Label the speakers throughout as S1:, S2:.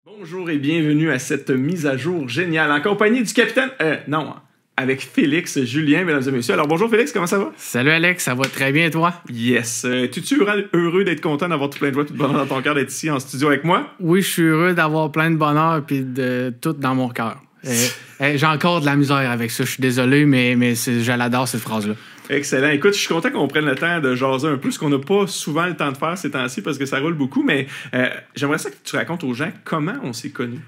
S1: Bonjour et bienvenue à cette mise à jour géniale en compagnie du capitaine... non, avec Félix Julien, mesdames et messieurs. Alors bonjour Félix, comment ça va?
S2: Salut Alex, ça va très bien toi?
S1: Yes. Es-tu heureux d'être content d'avoir tout plein de joie et de bonheur dans ton cœur d'être ici en studio avec moi?
S2: Oui, je suis heureux d'avoir plein de bonheur et de tout dans mon cœur. J'ai encore de la misère avec ça, je suis désolé, mais je l'adore cette phrase-là.
S1: Excellent. Écoute, je suis content qu'on prenne le temps de jaser un peu, ce qu'on n'a pas souvent le temps de faire ces temps-ci parce que ça roule beaucoup, mais j'aimerais ça que tu racontes aux gens comment on s'est connus.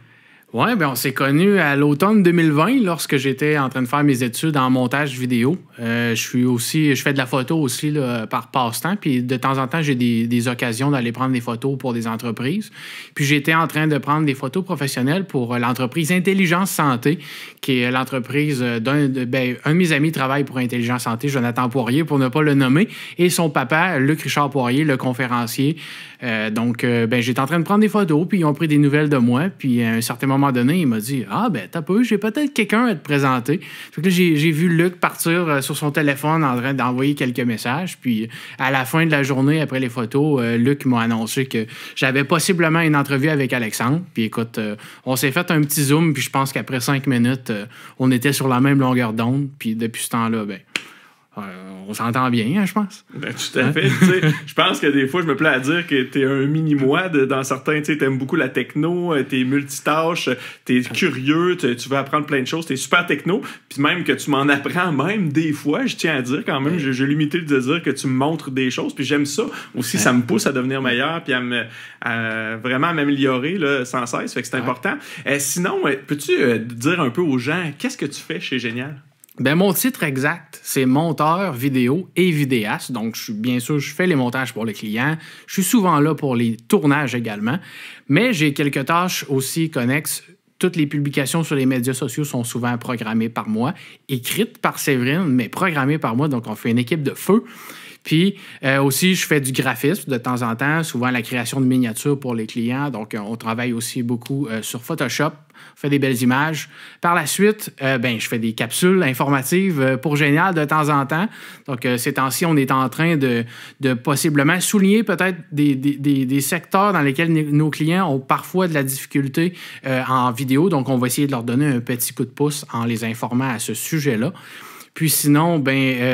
S2: Oui, ben on s'est connus à l'automne 2020 lorsque j'étais en train de faire mes études en montage vidéo. Je fais de la photo aussi là, par passe-temps, puis de temps en temps, j'ai des occasions d'aller prendre des photos pour des entreprises. Puis j'étais en train de prendre des photos professionnelles pour l'entreprise Intelligence Santé, qui est l'entreprise un de mes amis travaille pour Intelligence Santé, Jonathan Poirier, pour ne pas le nommer, et son papa, Luc Richard Poirier, le conférencier. J'étais en train de prendre des photos, puis ils ont pris des nouvelles de moi, puis à un certain moment donné, il m'a dit « Ah, ben, t'as peu, j'ai peut-être quelqu'un à te présenter. » Fait que là, j'ai vu Luc partir sur son téléphone en train d'envoyer quelques messages, puis à la fin de la journée, après les photos, Luc m'a annoncé que j'avais possiblement une entrevue avec Alexandre. Puis écoute, on s'est fait un petit zoom, puis je pense qu'après 5 minutes, on était sur la même longueur d'onde, puis depuis ce temps-là, on s'entend bien, hein, je pense.
S1: Ben, tout à fait. Je pense que des fois, je me plais à dire que t'es un mini-moi dans certains. Tu aimes beaucoup la techno, t'es multitâche, t'es curieux, tu veux apprendre plein de choses, t'es super techno. Puis même que tu m'en apprends même des fois, je tiens à dire quand même, j'ai limité de dire que tu me montres des choses. Puis j'aime ça aussi, ça me pousse à devenir meilleur puis à vraiment m'améliorer là, sans cesse. Fait que c'est important. Sinon, peux-tu dire un peu aux gens, qu'est-ce que tu fais chez Génial?
S2: Ben, mon titre exact, c'est monteur vidéo et vidéaste. Donc, bien sûr, je fais les montages pour les clients. Je suis souvent là pour les tournages également. Mais j'ai quelques tâches aussi connexes. Toutes les publications sur les médias sociaux sont souvent programmées par moi, écrites par Séverine, mais programmées par moi. Donc, on fait une équipe de feu. Puis aussi, je fais du graphisme de temps en temps, souvent la création de miniatures pour les clients. Donc, on travaille aussi beaucoup sur Photoshop, on fait des belles images. Par la suite, je fais des capsules informatives pour Génial de temps en temps. Donc, ces temps-ci, on est en train de possiblement souligner peut-être des secteurs dans lesquels nos clients ont parfois de la difficulté en vidéo. Donc, on va essayer de leur donner un petit coup de pouce en les informant à ce sujet-là. Puis sinon,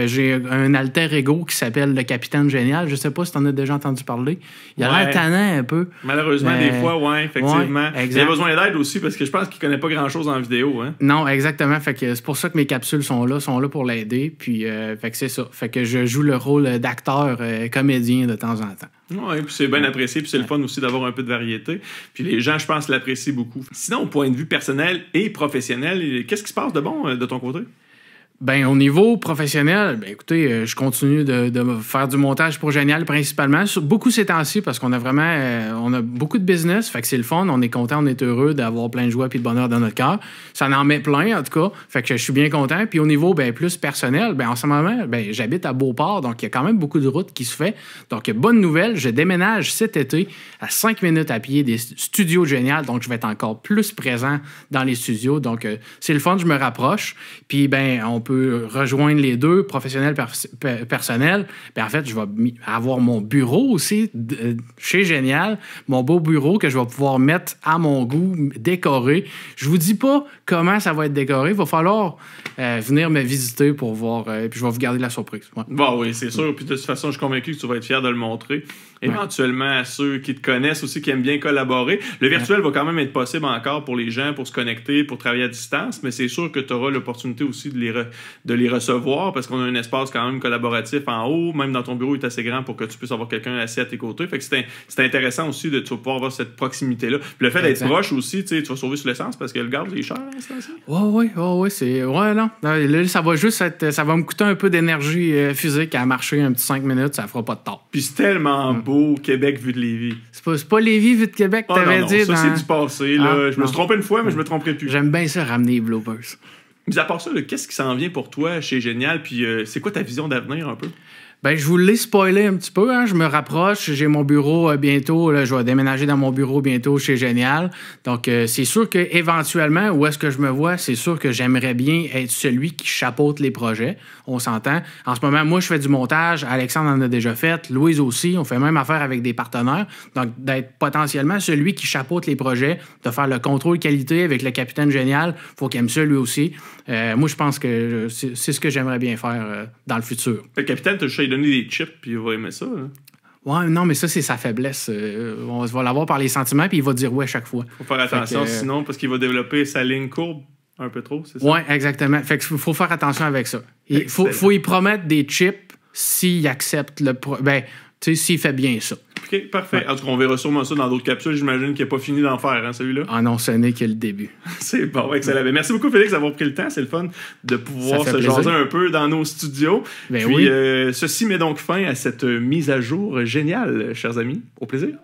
S2: j'ai un alter ego qui s'appelle le Capitaine Génial. Je sais pas si tu en as déjà entendu parler. Il a l'air tannant un peu.
S1: Malheureusement, des fois, oui, effectivement.
S2: Ouais,
S1: il a besoin d'aide aussi parce que je pense qu'il connaît pas grand-chose en vidéo. Hein?
S2: Non, exactement. Fait que c'est pour ça que mes capsules sont là pour l'aider. Puis fait que c'est ça. Fait que je joue le rôle d'acteur comédien de temps en temps.
S1: Oui, puis c'est bien apprécié, puis c'est le fun aussi d'avoir un peu de variété. Puis les gens, je pense, l'apprécient beaucoup. Sinon, au point de vue personnel et professionnel, qu'est-ce qui se passe de bon de ton côté?
S2: Ben, au niveau professionnel, écoutez, je continue de faire du montage pour Génial principalement. Beaucoup ces temps-ci parce qu'on a vraiment on a beaucoup de business, fait que c'est le fun. On est content, on est heureux d'avoir plein de joie et de bonheur dans notre cœur. Ça en met plein, en tout cas. Fait que je suis bien content. Puis au niveau plus personnel, en ce moment, j'habite à Beauport, donc il y a quand même beaucoup de routes qui se fait. Donc, bonne nouvelle, je déménage cet été à 5 minutes à pied des studios Génial, donc je vais être encore plus présent dans les studios. Donc, c'est le fun, je me rapproche. Puis, on peut rejoindre les deux, professionnel, personnel. En fait, je vais avoir mon bureau aussi chez Génial, mon beau bureau que je vais pouvoir mettre à mon goût, décorer. Je vous dis pas comment ça va être décoré. Il va falloir venir me visiter pour voir, puis je vais vous garder la surprise. Ouais.
S1: Bon, oui, c'est sûr. Puis de toute façon, je suis convaincu que tu vas être fier de le montrer. Éventuellement, à ceux qui te connaissent aussi, qui aiment bien collaborer. Le virtuel va quand même être possible encore pour les gens, pour se connecter, pour travailler à distance, mais c'est sûr que tu auras l'opportunité aussi de les recevoir parce qu'on a un espace quand même collaboratif en haut. Même dans ton bureau, il est assez grand pour que tu puisses avoir quelqu'un assis à tes côtés. Fait que c'est intéressant aussi tu vas pouvoir avoir cette proximité-là. Puis le fait d'être proche aussi, tu vas sauver sur l'essence parce que le gaz est cher à l'instant ci.
S2: Oui, c'est... Ouais, non. Là, ça va juste être... Ça va me coûter un peu d'énergie physique à marcher un petit 5 minutes, ça fera pas de tort.
S1: Puis c'est tellement beau, Québec vu de Lévis.
S2: C'est pas Lévis vu de Québec, t'avais dit.
S1: Ça, c'est du passé. Là. Je me suis trompé une fois, mais je me tromperai plus.
S2: J'aime bien ça, ramener les bloopers.
S1: Mais à part ça, qu'est-ce qui s'en vient pour toi chez Génial? Puis c'est quoi ta vision d'avenir un peu?
S2: Ben, je vous l'ai spoilé un petit peu. Hein. Je me rapproche. J'ai mon bureau bientôt. Là, je vais déménager dans mon bureau bientôt chez Génial. Donc, c'est sûr qu'éventuellement, où est-ce que je me vois, c'est sûr que j'aimerais bien être celui qui chapeaute les projets. On s'entend. En ce moment, moi, je fais du montage. Alexandre en a déjà fait. Louise aussi. On fait même affaire avec des partenaires. Donc, d'être potentiellement celui qui chapeaute les projets, de faire le contrôle qualité avec le capitaine Génial. Il faut qu'il aime ça, lui aussi. Moi, je pense que c'est ce que j'aimerais bien faire dans le futur.
S1: Le capitaine, tu as donné des chips, puis il va aimer ça. Hein?
S2: Ouais, non, mais ça, c'est sa faiblesse. On va l'avoir par les sentiments, puis il va dire ouais chaque fois.
S1: Faut faire attention, sinon, parce qu'il va développer sa ligne courbe un peu trop, c'est ça?
S2: Ouais, exactement. Fait qu'il faut faire attention avec ça. Il faut y promettre des chips s'il accepte le... Ben, tu sais, s'il fait bien ça.
S1: OK, parfait. Ouais. En tout cas, on verra sûrement ça dans d'autres capsules. J'imagine qu'il n'a pas fini d'en faire, hein, celui-là.
S2: Ah non, ce n'est que le début.
S1: C'est bon, excellent. Merci beaucoup, Félix, d'avoir pris le temps. C'est le fun de pouvoir se jaser un peu dans nos studios.
S2: Ben
S1: Puis,
S2: oui.
S1: Ceci met donc fin à cette mise à jour géniale, chers amis. Au plaisir.